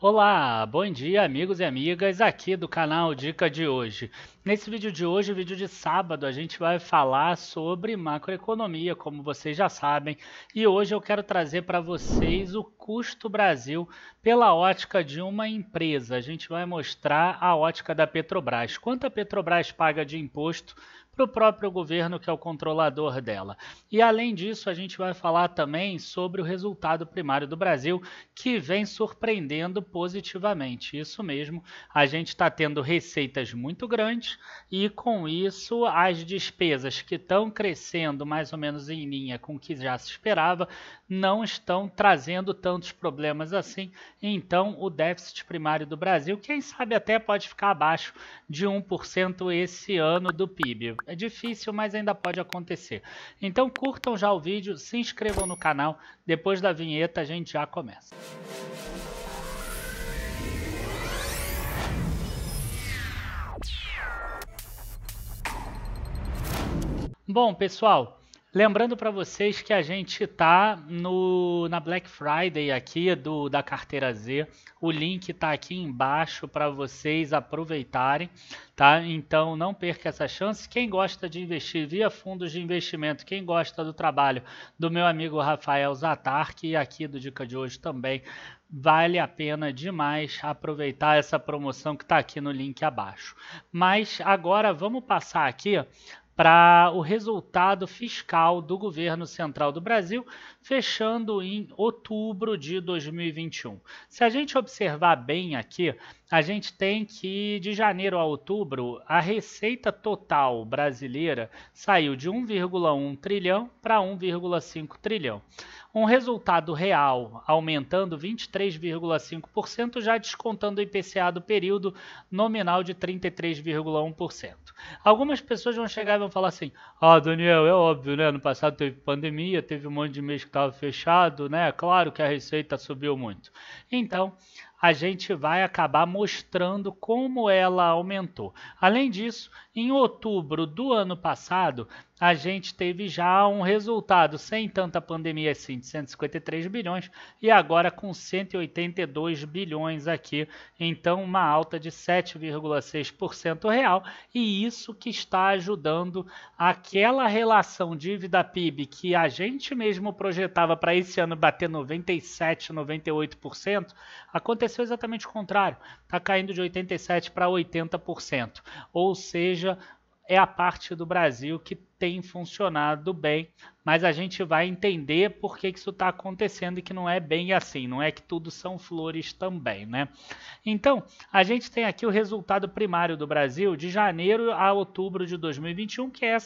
Olá, bom dia amigos e amigas aqui do canal Dica de hoje. Nesse vídeo de hoje, vídeo de sábado, a gente vai falar sobre macroeconomia, como vocês já sabem, e hoje eu quero trazer para vocês o custo Brasil pela ótica de uma empresa. A gente vai mostrar a ótica da Petrobras, quanto a Petrobras paga de imposto para o próprio governo, que é o controlador dela. E além disso, a gente vai falar também sobre o resultado primário do Brasil, que vem surpreendendo positivamente. Isso mesmo, a gente está tendo receitas muito grandes e com isso as despesas que estão crescendo mais ou menos em linha com o que já se esperava não estão trazendo tantos problemas assim. Então o déficit primário do Brasil, quem sabe até pode ficar abaixo de 1% esse ano do PIB. É difícil, mas ainda pode acontecer. Então curtam já o vídeo, se inscrevam no canal, depois da vinheta a gente já começa. Bom, pessoal, lembrando para vocês que a gente está na Black Friday aqui da Carteira Z. O link está aqui embaixo para vocês aproveitarem, tá? Então não perca essa chance. Quem gosta de investir via fundos de investimento, quem gosta do trabalho do meu amigo Rafael Zatark e aqui do Dica de hoje também, vale a pena demais aproveitar essa promoção que está aqui no link abaixo. Mas agora vamos passar aqui para o resultado fiscal do governo central do Brasil, fechando em outubro de 2021. Se a gente observar bem aqui, a gente tem que de janeiro a outubro a receita total brasileira saiu de 1,1 trilhão para 1,5 trilhão. Um resultado real aumentando 23,5%, já descontando o IPCA do período nominal de 33,1%. Algumas pessoas vão chegar e vão falar assim: ah, Daniel, é óbvio, né? No passado teve pandemia, teve um monte de mês que estava fechado, né? Claro que a receita subiu muito. Então, a gente vai acabar mostrando como ela aumentou. Além disso, em outubro do ano passado, a gente teve já um resultado sem tanta pandemia assim de 153 bilhões e agora com 182 bilhões aqui, então uma alta de 7,6% real, e isso que está ajudando aquela relação dívida-PIB que a gente mesmo projetava para esse ano bater 97, 98%, aconteceu exatamente o contrário, está caindo de 87% para 80%, ou seja, é a parte do Brasil que tem funcionado bem, mas a gente vai entender por que isso está acontecendo e que não é bem assim, não é que tudo são flores também, né? Então, a gente tem aqui o resultado primário do Brasil de janeiro a outubro de 2021, que é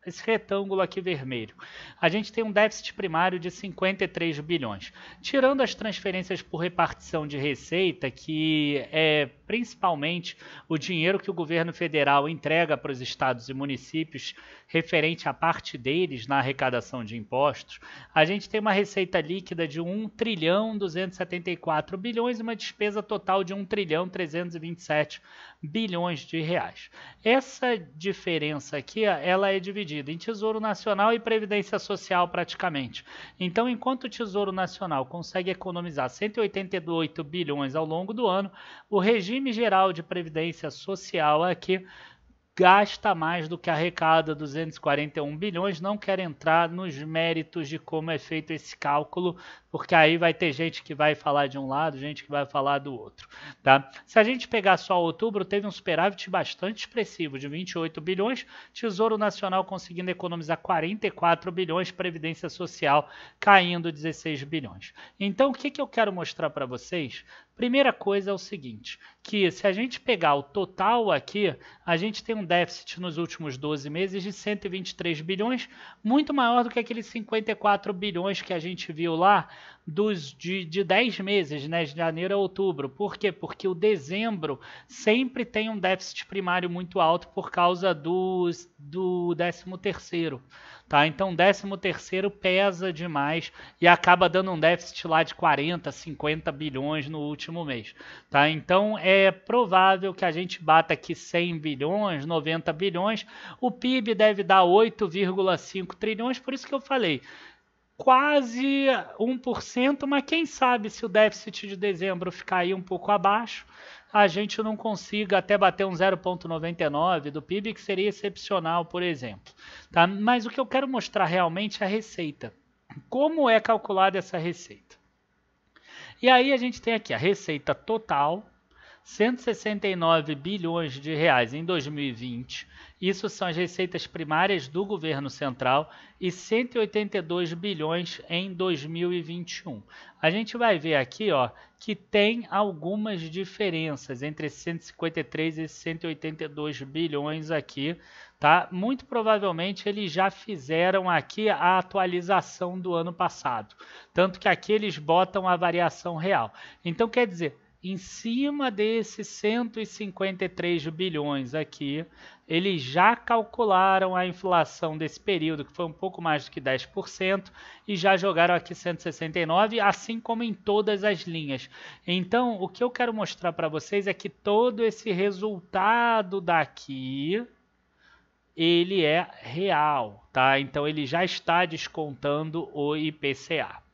esse retângulo aqui vermelho. A gente tem um déficit primário de 53 bilhões. Tirando as transferências por repartição de receita, que é principalmente o dinheiro que o governo federal entrega para os estados e municípios referente à parte deles na arrecadação de impostos, a gente tem uma receita líquida de 1 trilhão 274 bilhões e uma despesa total de 1 trilhão 327 bilhões de reais. Essa diferença aqui, ela é dividida em Tesouro Nacional e Previdência Social praticamente. Então, enquanto o Tesouro Nacional consegue economizar 188 bilhões ao longo do ano, o regime geral de Previdência Social aqui gasta mais do que arrecada, 241 bilhões. Não quero entrar nos méritos de como é feito esse cálculo, porque aí vai ter gente que vai falar de um lado, gente que vai falar do outro, tá? Se a gente pegar só outubro, teve um superávit bastante expressivo de 28 bilhões, Tesouro Nacional conseguindo economizar 44 bilhões, Previdência Social caindo 16 bilhões. Então, o que eu quero mostrar para vocês? Primeira coisa é o seguinte, que se a gente pegar o total aqui, a gente tem um déficit nos últimos 12 meses de 123 bilhões, muito maior do que aqueles 54 bilhões que a gente viu lá de 10 meses, né, de janeiro a outubro. Por quê? Porque o dezembro sempre tem um déficit primário muito alto por causa do 13º. Tá? Então o 13º pesa demais e acaba dando um déficit lá de 40, 50 bilhões no último mês. Tá? Então é provável que a gente bata aqui 100 bilhões, 90 bilhões. O PIB deve dar 8,5 trilhões, por isso que eu falei. quase 1%, mas quem sabe se o déficit de dezembro ficar aí um pouco abaixo, a gente não consiga até bater um 0,99 do PIB, que seria excepcional, por exemplo. Tá? Mas o que eu quero mostrar realmente é a receita. Como é calculada essa receita? E aí a gente tem aqui a receita total, 169 bilhões de reais em 2020. Isso são as receitas primárias do governo central e 182 bilhões em 2021. A gente vai ver aqui, ó, que tem algumas diferenças entre 153 e 182 bilhões aqui, tá? Muito provavelmente eles já fizeram aqui a atualização do ano passado, tanto que aqui eles botam a variação real. Então quer dizer, em cima desses 153 bilhões aqui, eles já calcularam a inflação desse período, que foi um pouco mais do que 10%, e já jogaram aqui 169, assim como em todas as linhas. Então, o que eu quero mostrar para vocês é que todo esse resultado daqui, ele é real, tá? Então, ele já está descontando o IPCA.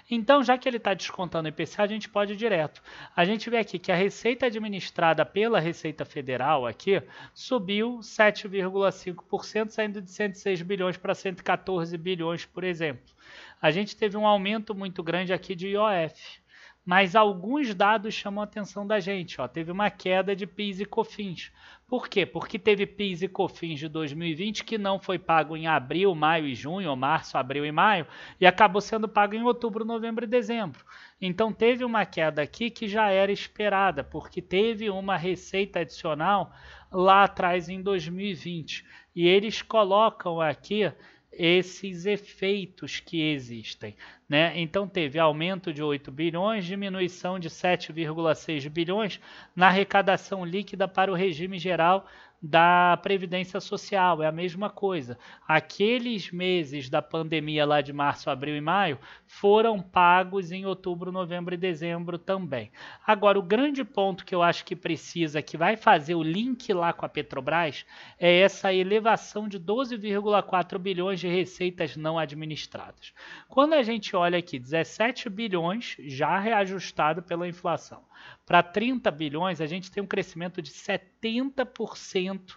Então, já que ele está descontando o IPCA, a gente pode ir direto. A gente vê aqui que a receita administrada pela Receita Federal aqui subiu 7,5%, saindo de 106 bilhões para 114 bilhões, por exemplo. A gente teve um aumento muito grande aqui de IOF. Mas alguns dados chamam a atenção da gente. Ó. Teve uma queda de PIS e COFINS. Por quê? Porque teve PIS e COFINS de 2020 que não foi pago em abril, maio e junho, ou março, abril e maio, e acabou sendo pago em outubro, novembro e dezembro. Então teve uma queda aqui que já era esperada, porque teve uma receita adicional lá atrás em 2020. E eles colocam aqui esses efeitos que existem, né? Então teve aumento de 8 bilhões, diminuição de 7,6 bilhões na arrecadação líquida para o regime geral da Previdência Social, é a mesma coisa. Aqueles meses da pandemia lá de março, abril e maio foram pagos em outubro, novembro e dezembro também. Agora, o grande ponto que eu acho que precisa, que vai fazer o link lá com a Petrobras, é essa elevação de 12,4 bilhões de receitas não administradas. Quando a gente olha aqui, 17 bilhões já reajustado pela inflação, para 30 bilhões, a gente tem um crescimento de 70%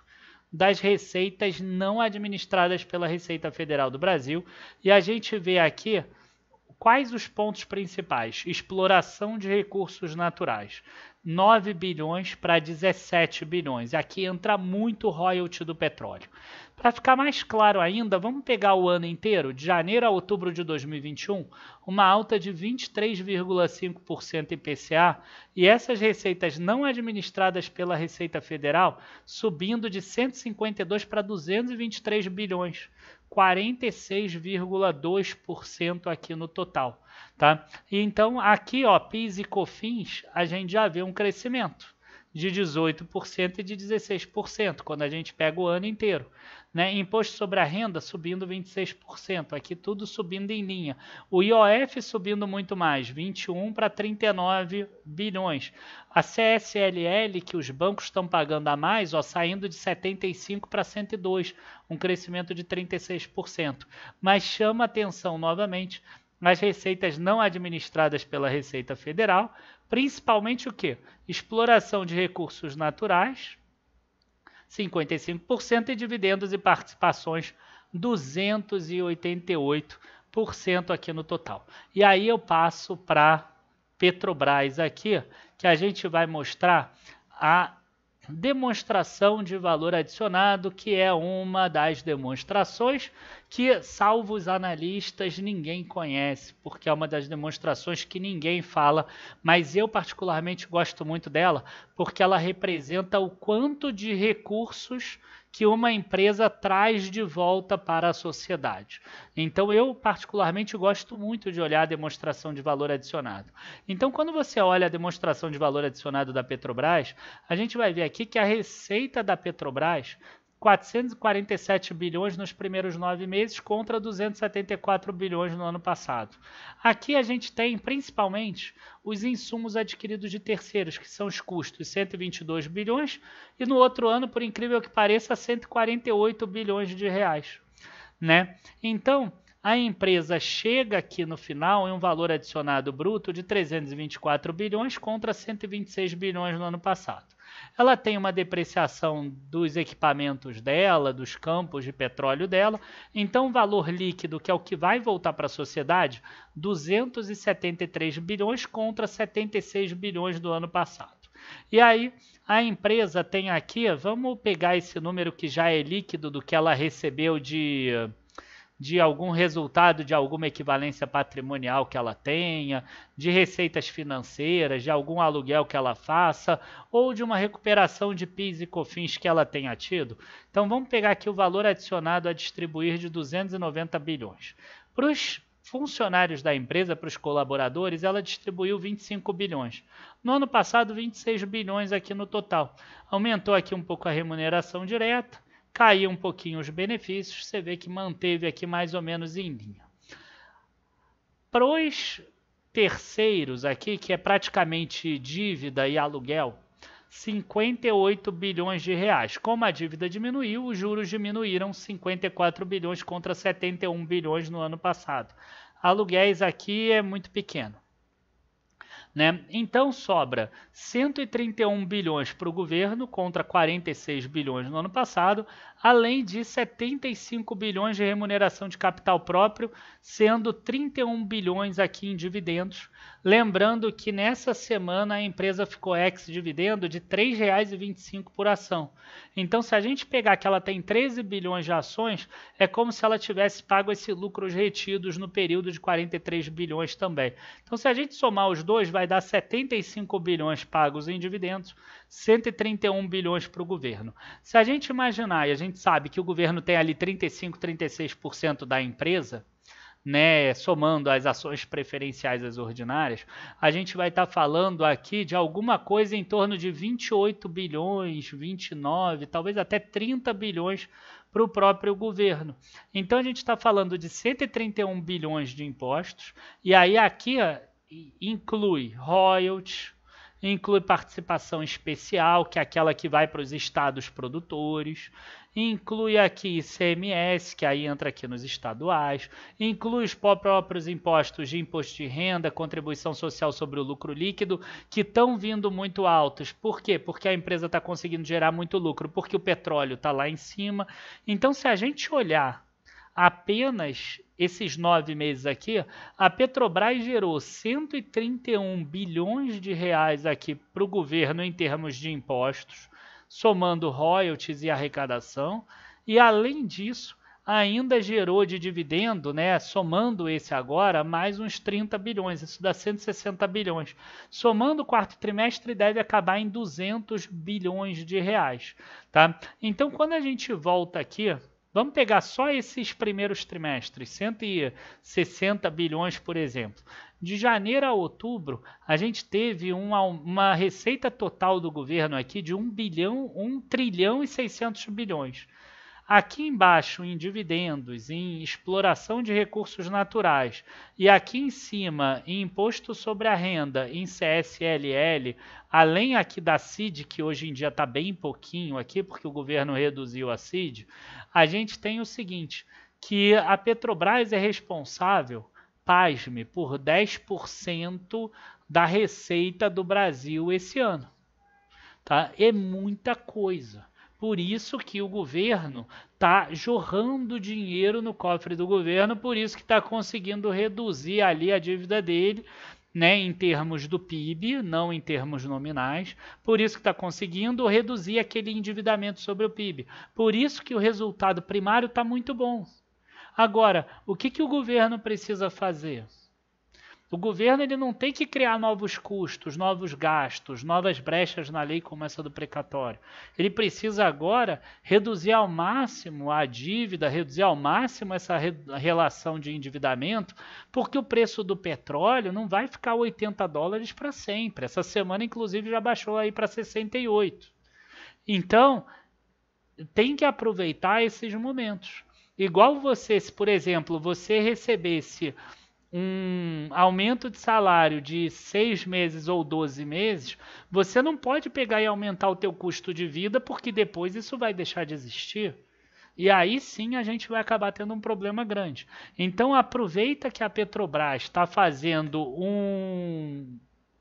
das receitas não administradas pela Receita Federal do Brasil. E a gente vê aqui quais os pontos principais. Exploração de recursos naturais, 9 bilhões para 17 bilhões. Aqui entra muito royalty do petróleo. Para ficar mais claro ainda, vamos pegar o ano inteiro, de janeiro a outubro de 2021, uma alta de 23,5% IPCA, e essas receitas não administradas pela Receita Federal subindo de 152 para 223 bilhões. 46,2% aqui no total, tá? E então aqui, ó, PIS e COFINS, a gente já vê um crescimento de 18% e de 16%, quando a gente pega o ano inteiro. Né? Imposto sobre a renda subindo 26%, aqui tudo subindo em linha. O IOF subindo muito mais, 21 para 39 bilhões. A CSLL, que os bancos estão pagando a mais, ó, saindo de 75 para 102, um crescimento de 36%. Mas chama atenção novamente as receitas não administradas pela Receita Federal, principalmente o quê? Exploração de recursos naturais, 55%, e dividendos e participações, 288% aqui no total. E aí eu passo para Petrobras aqui, que a gente vai mostrar a demonstração de valor adicionado, que é uma das demonstrações que, salvo os analistas, ninguém conhece, porque é uma das demonstrações que ninguém fala, mas eu particularmente gosto muito dela, porque ela representa o quanto de recursos que uma empresa traz de volta para a sociedade. Então eu particularmente gosto muito de olhar a demonstração de valor adicionado. Então quando você olha a demonstração de valor adicionado da Petrobras, a gente vai ver aqui que a receita da Petrobras, 447 bilhões nos primeiros 9 meses contra 274 bilhões no ano passado. Aqui a gente tem principalmente os insumos adquiridos de terceiros, que são os custos, 122 bilhões, e no outro ano, por incrível que pareça, 148 bilhões de reais. Né? Então, a empresa chega aqui no final em um valor adicionado bruto de 324 bilhões contra 126 bilhões no ano passado. Ela tem uma depreciação dos equipamentos dela, dos campos de petróleo dela, então o valor líquido, que é o que vai voltar para a sociedade, 273 bilhões contra 76 bilhões do ano passado. E aí a empresa tem aqui, vamos pegar esse número que já é líquido do que ela recebeu de algum resultado de alguma equivalência patrimonial que ela tenha, de receitas financeiras, de algum aluguel que ela faça, ou de uma recuperação de PIS e COFINS que ela tenha tido. Então vamos pegar aqui o valor adicionado a distribuir de 290 bilhões. Para os funcionários da empresa, para os colaboradores, ela distribuiu 25 bilhões. No ano passado, 26 bilhões aqui no total. Aumentou aqui um pouco a remuneração direta, caiu um pouquinho os benefícios, você vê que manteve aqui mais ou menos em linha. Para os terceiros aqui, que é praticamente dívida e aluguel, 58 bilhões de reais. Como a dívida diminuiu, os juros diminuíram 54 bilhões contra 71 bilhões no ano passado. Aluguéis aqui é muito pequeno. Né? Então sobra 131 bilhões para o governo contra 46 bilhões no ano passado, além de 75 bilhões de remuneração de capital próprio, sendo 31 bilhões aqui em dividendos. Lembrando que nessa semana a empresa ficou ex-dividendo de R$ 3,25 por ação. Então, se a gente pegar que ela tem 13 bilhões de ações, é como se ela tivesse pago esses lucros retidos no período de 43 bilhões também. Então, se a gente somar os dois, vai dar 75 bilhões pagos em dividendos, 131 bilhões para o governo. Se a gente imaginar, e a gente sabe que o governo tem ali 35, 36% da empresa, né, somando as ações preferenciais às ordinárias, a gente vai estar falando aqui de alguma coisa em torno de 28 bilhões, 29, talvez até 30 bilhões para o próprio governo. Então a gente está falando de 131 bilhões de impostos, e aí aqui inclui royalties, inclui participação especial, que é aquela que vai para os estados produtores, inclui aqui ICMS, que aí entra aqui nos estaduais, inclui os próprios impostos de imposto de renda, contribuição social sobre o lucro líquido, que estão vindo muito altos. Por quê? Porque a empresa está conseguindo gerar muito lucro, porque o petróleo está lá em cima. Então, se a gente olhar apenas esses 9 meses aqui, a Petrobras gerou 131 bilhões de reais aqui para o governo em termos de impostos, somando royalties e arrecadação, e além disso, ainda gerou de dividendo, né, somando esse agora, mais uns 30 bilhões, isso dá 160 bilhões. Somando o quarto trimestre, deve acabar em 200 bilhões de reais. Tá? Então, quando a gente volta aqui, vamos pegar só esses primeiros trimestres, 160 bilhões, por exemplo. De janeiro a outubro, a gente teve uma receita total do governo aqui de 1 trilhão e 600 bilhões. Aqui embaixo, em dividendos, em exploração de recursos naturais, e aqui em cima, em imposto sobre a renda, em CSLL, além aqui da CID, que hoje em dia está bem pouquinho aqui, porque o governo reduziu a CID, a gente tem o seguinte, que a Petrobras é responsável, pasme, por 10% da receita do Brasil esse ano. Tá? É muita coisa. Por isso que o governo está jorrando dinheiro no cofre do governo, por isso que está conseguindo reduzir ali a dívida dele, né, em termos do PIB, não em termos nominais, por isso que está conseguindo reduzir aquele endividamento sobre o PIB. Por isso que o resultado primário está muito bom. Agora, o que o governo precisa fazer? O governo ele não tem que criar novos custos, novos gastos, novas brechas na lei como essa do precatório. Ele precisa agora reduzir ao máximo a dívida, reduzir ao máximo essa relação de endividamento, porque o preço do petróleo não vai ficar $80 para sempre. Essa semana, inclusive, já baixou aí para 68. Então, tem que aproveitar esses momentos. Igual você, se, por exemplo, você recebesse um aumento de salário de 6 meses ou 12 meses, você não pode pegar e aumentar o teu custo de vida, porque depois isso vai deixar de existir. E aí sim a gente vai acabar tendo um problema grande. Então aproveita que a Petrobras está fazendo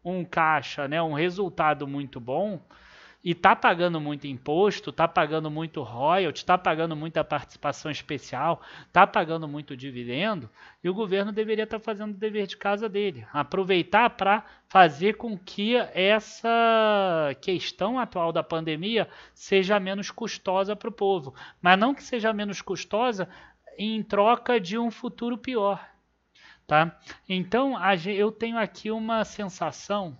um caixa, né, um resultado muito bom, e está pagando muito imposto, está pagando muito royalty, está pagando muita participação especial, está pagando muito dividendo, e o governo deveria estar fazendo o dever de casa dele. Aproveitar para fazer com que essa questão atual da pandemia seja menos custosa para o povo, mas não que seja menos custosa em troca de um futuro pior. Tá? Então, eu tenho aqui uma sensação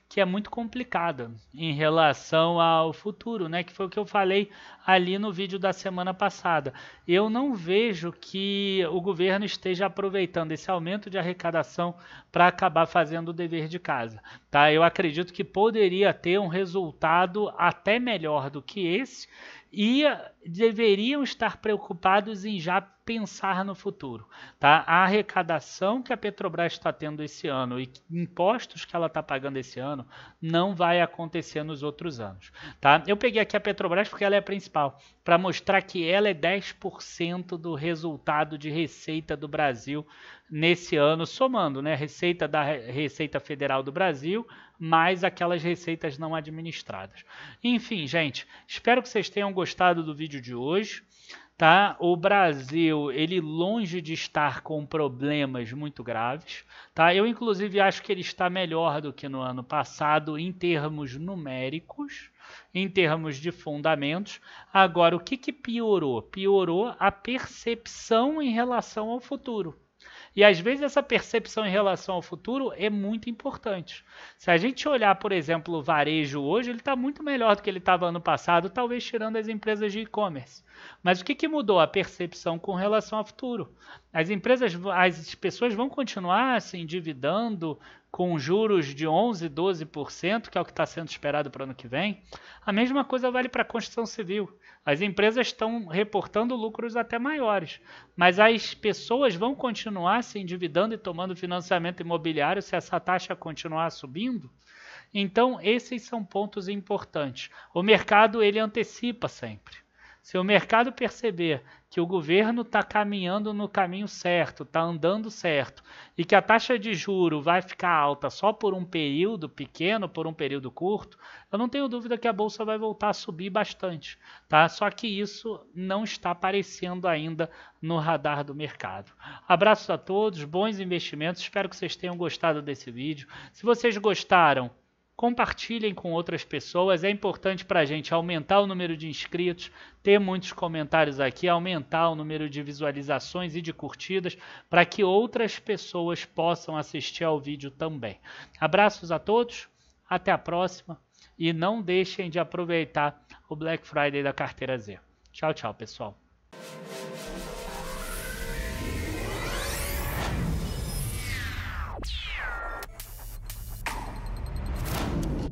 que é muito complicada em relação ao futuro, né? Que foi o que eu falei ali no vídeo da semana passada. Eu não vejo que o governo esteja aproveitando esse aumento de arrecadação para acabar fazendo o dever de casa, tá? Eu acredito que poderia ter um resultado até melhor do que esse e deveriam estar preocupados em já pensar no futuro, tá? A arrecadação que a Petrobras está tendo esse ano e impostos que ela está pagando esse ano não vai acontecer nos outros anos, tá? Eu peguei aqui a Petrobras porque ela é a principal, para mostrar que ela é 10% do resultado de receita do Brasil nesse ano, somando, né, receita da Receita Federal do Brasil, mais aquelas receitas não administradas. Enfim, gente, espero que vocês tenham gostado do vídeo de hoje. Tá? O Brasil, ele longe de estar com problemas muito graves, tá? Eu inclusive acho que ele está melhor do que no ano passado em termos numéricos, em termos de fundamentos. Agora, o que piorou? Piorou a percepção em relação ao futuro. E às vezes essa percepção em relação ao futuro é muito importante. Se a gente olhar, por exemplo, o varejo hoje, ele está muito melhor do que ele estava ano passado, talvez tirando as empresas de e-commerce. Mas o que mudou? A percepção com relação ao futuro. As pessoas vão continuar se endividando com juros de 11%, 12%, que é o que está sendo esperado para o ano que vem. A mesma coisa vale para a construção civil. As empresas estão reportando lucros até maiores, mas as pessoas vão continuar se endividando e tomando financiamento imobiliário se essa taxa continuar subindo? Então, esses são pontos importantes. O mercado, ele antecipa sempre. Se o mercado perceber que o governo está caminhando no caminho certo, está andando certo, e que a taxa de juro vai ficar alta só por um período pequeno, por um período curto, eu não tenho dúvida que a bolsa vai voltar a subir bastante, tá? Só que isso não está aparecendo ainda no radar do mercado. Abraços a todos, bons investimentos, espero que vocês tenham gostado desse vídeo. Se vocês gostaram, compartilhem com outras pessoas, é importante para a gente aumentar o número de inscritos, ter muitos comentários aqui, aumentar o número de visualizações e de curtidas, para que outras pessoas possam assistir ao vídeo também. Abraços a todos, até a próxima e não deixem de aproveitar o Black Friday da Carteira Z. Tchau, tchau, pessoal.